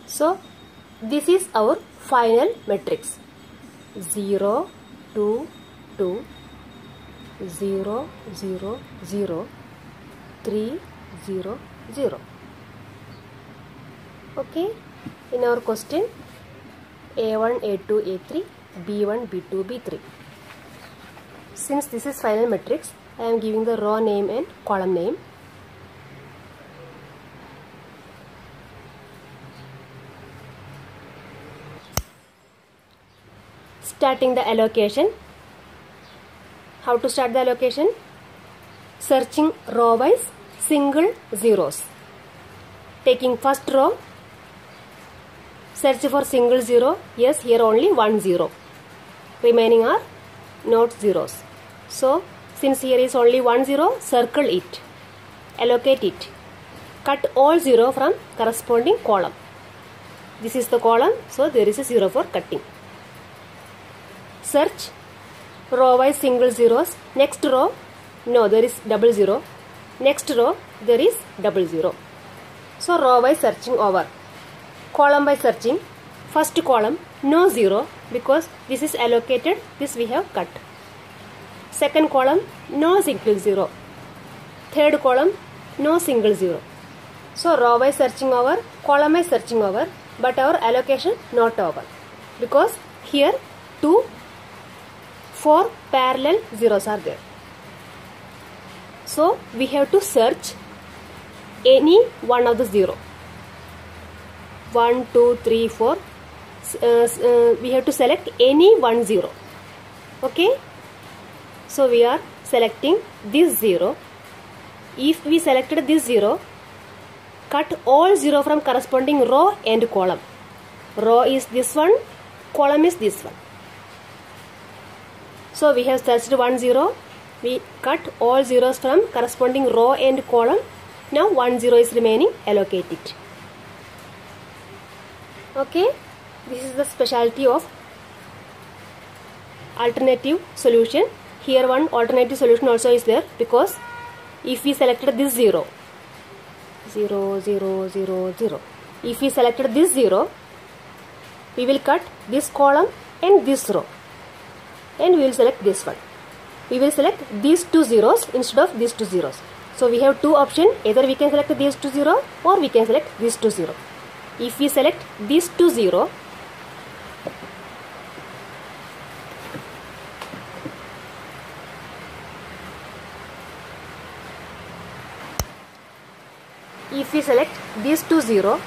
So this is our final matrix. 0, 2, 2, 0, 0, 0, 3, 0, 0. Okay. In our question, A1, A2, A3, B1, B2, B3. Since this is final matrix, I am giving the row name and column name. Starting the allocation. How to start the allocation? Searching row wise single zeros. Taking first row, search for single zero. Yes, here only 1 0. Remaining are not zeros. So since here is only 1 0, circle it. Allocate it. Cut all 0 from corresponding column. This is the column, so there is a 0 for cutting. Search row wise single zeros. Next row, no, there is double zero. Next row, there is double zero. So row wise searching over. Column by searching. First column, no 0 because this is allocated, this we have cut. Second column, no single 0. Third column, no single 0. So row wise searching over, column wise searching over, but our allocation not over because here 4 parallel zeros are there. So we have to search any one of the 0. 1, 2, 3, 4. We have to select any 1 0. Okay. So we are selecting this 0. If we selected this 0, cut all 0 from corresponding row and column. Row is this one, column is this one. So we have searched 1 0. We cut all zeros from corresponding row and column. Now 1 0 is remaining. Allocate it. Okay. This is the specialty of alternative solution. Here one alternative solution also is there because if we selected this 0, 0, 0, 0, 0. If we selected this 0, we will cut this column and this row. And we will select this one. We will select these 2 zeros instead of these 2 zeros. So we have two options. Either we can select these 2 0 or we can select these 2 0. If we select these 2 0, if we select these 2 0,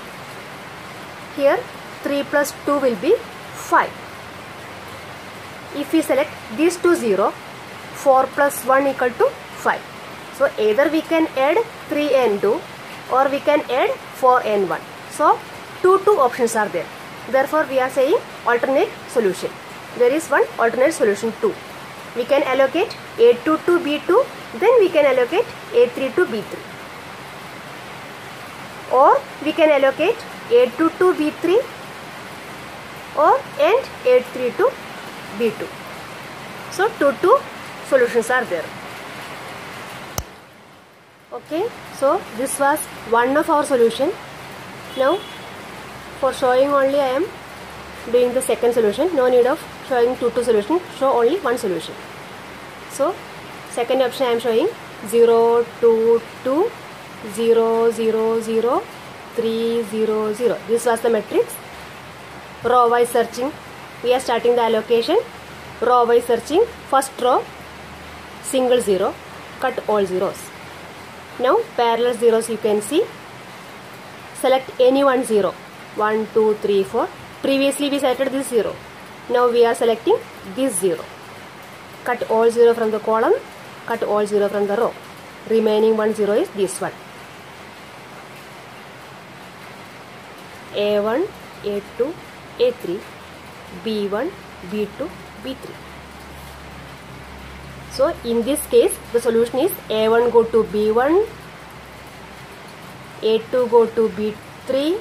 here 3 plus 2 will be 5. If we select these 2 0, 4 plus 1 equal to 5. So either we can add 3 and 2 or we can add 4 and 1. So two options are there. Therefore we are saying alternate solution. There is one alternate solution 2. We can allocate A2 to B2, then we can allocate A3 to B3. Or we can allocate A2 to B3 and A3 to B2. So two solutions are there. Okay, so this was one of our solution. Now for showing only I am doing the second solution. No need of showing two solution. Show only one solution. So second option I am showing 0, 2, 2, 0, 0, 0, 3, 0, 0. This was the matrix. Row wise searching. We are starting the allocation. Row wise searching. First row, single 0. Cut all zeros. Now parallel zeros you can see. Select any one 0. 1, 2, 3, 4. Previously we selected this 0. Now we are selecting this 0. Cut all 0 from the column. Cut all 0 from the row. Remaining 1 0 is this one. A1, A2, A3, B1, B2, B3. So in this case the solution is A1 go to B1, A2 go to B3,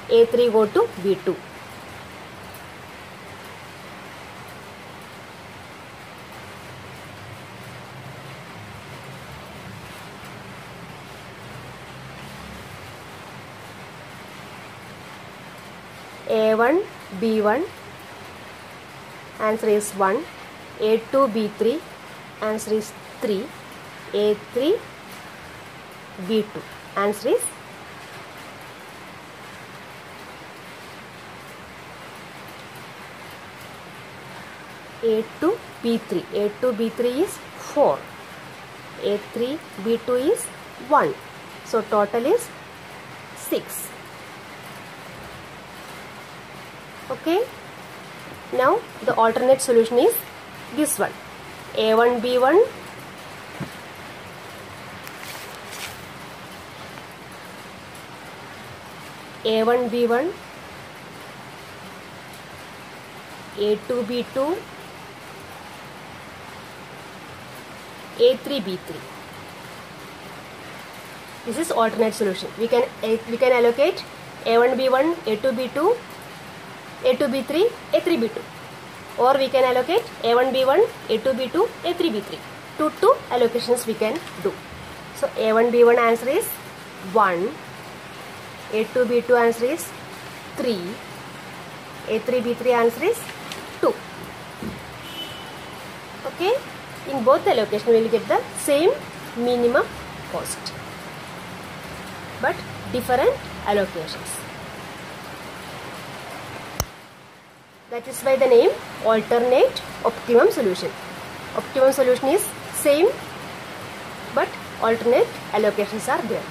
A3 go to B2. A1 B1, answer is 1. A2 B3, answer is 3. A3 B2, answer is A2 B3. A2 B3 is 4. A3 B2 is 1. So total is 6. Okay. Now the alternate solution is this one. A1 B1, A1 B1, A2 B2, A3 B3. This is alternate solution. We can allocate A1 B1, A2 B2, A2 B3, A3 B2, or we can allocate A1 B1, A2 B2, A3 B3. Two allocations we can do. So A1 B1 answer is 1, A2 B2 answer is 3, A3 B3 answer is 2. Okay, in both the allocation we will get the same minimum cost, but different allocations. That is by the name alternate optimum solution. Optimum solution is same, but alternate allocations are there.